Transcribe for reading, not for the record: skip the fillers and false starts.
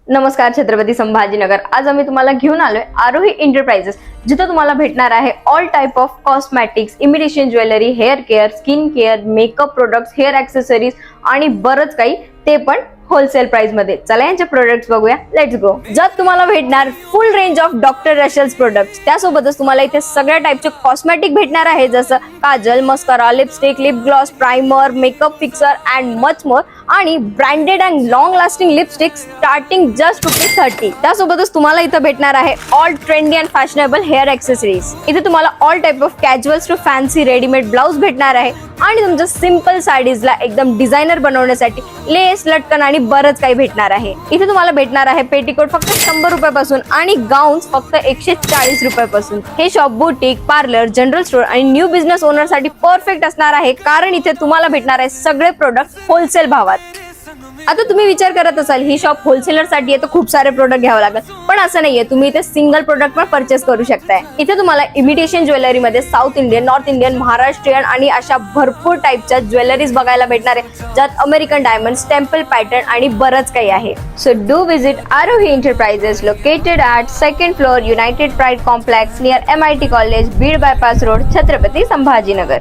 नमस्कार छत्रपती संभाजीनगर। आज आम्ही तुम्हाला घेऊन आलोय आरोही एंटरप्राइजेस, जिथे तुम्हाला भेटणार आहे all type of cosmetics, imitation jewellery, hair care, skin care, makeup products, hair accessories आणि बरंच काही, ते पण होलसेल प्राइस मध्ये। चला यांचे प्रोडक्ट्स बघूया, लेट्स गो। ज्यात तुम्हाला भेटणार full range of doctor Rashel's products, त्यासोबतच तुम्हाला इथे सगळ्या टाइपचे कॉस्मेटिक भेटणार आहे, जसं kajal, mascara, lipstick, lip gloss, primer, makeup fixer and much more, आणि branded and long lasting lipstick starting just ₹30। त्यासोबतच तुम्हाला इथे भेटणार आहे all trendy and fashionable hair accessories. इथे तुम्हाला all type of casuals to fancy readymade blouse भेटणार आहे, आणि तुमच्या सिंपल साडीजला एकदम डिझायनर बनवण्यासाठी लेस, लटकन आणि बरंच काही भेटणार आहे। इथे तुम्हाला भेटणार आहे पेटीकोट फक्त ₹100 पासून आणि गाऊन्स फक्त ₹140 पासून। हे shop boutique, parlour, general store आणि न्यू बिझनेस ओनर साठी परफेक्ट असणार आहे, कारण इथे तुम्हाला भेटणार आहे सगळे प्रोडक्ट होलसेल भावात। आता तुम्ही विचार करत असाल ही शॉप होलसेलर साठी आहे तर खूप सारे प्रोडक्ट घ्यावं लागेल, पण असं नाहीये। तुम्ही इथे सिंगल प्रोडक्ट पण परचेस करू शकताय। इथे तुम्हाला इमिटेशन ज्वेलरी मध्ये south Indian, north Indian, Maharashtrian आणि अशा भरपूर टाइपच्या ज्वेलरीज बघायला भेटणार आहे, ज्यात अमेरिकन डायमंड्स, टेम्पल पॅटर्न आणि बरंच काही आहे। So do visit Aarohi enterprises, located at 2nd floor, united pride complex, near MIT college, Beed bypass road, Chhatrapati Sambhajinagar.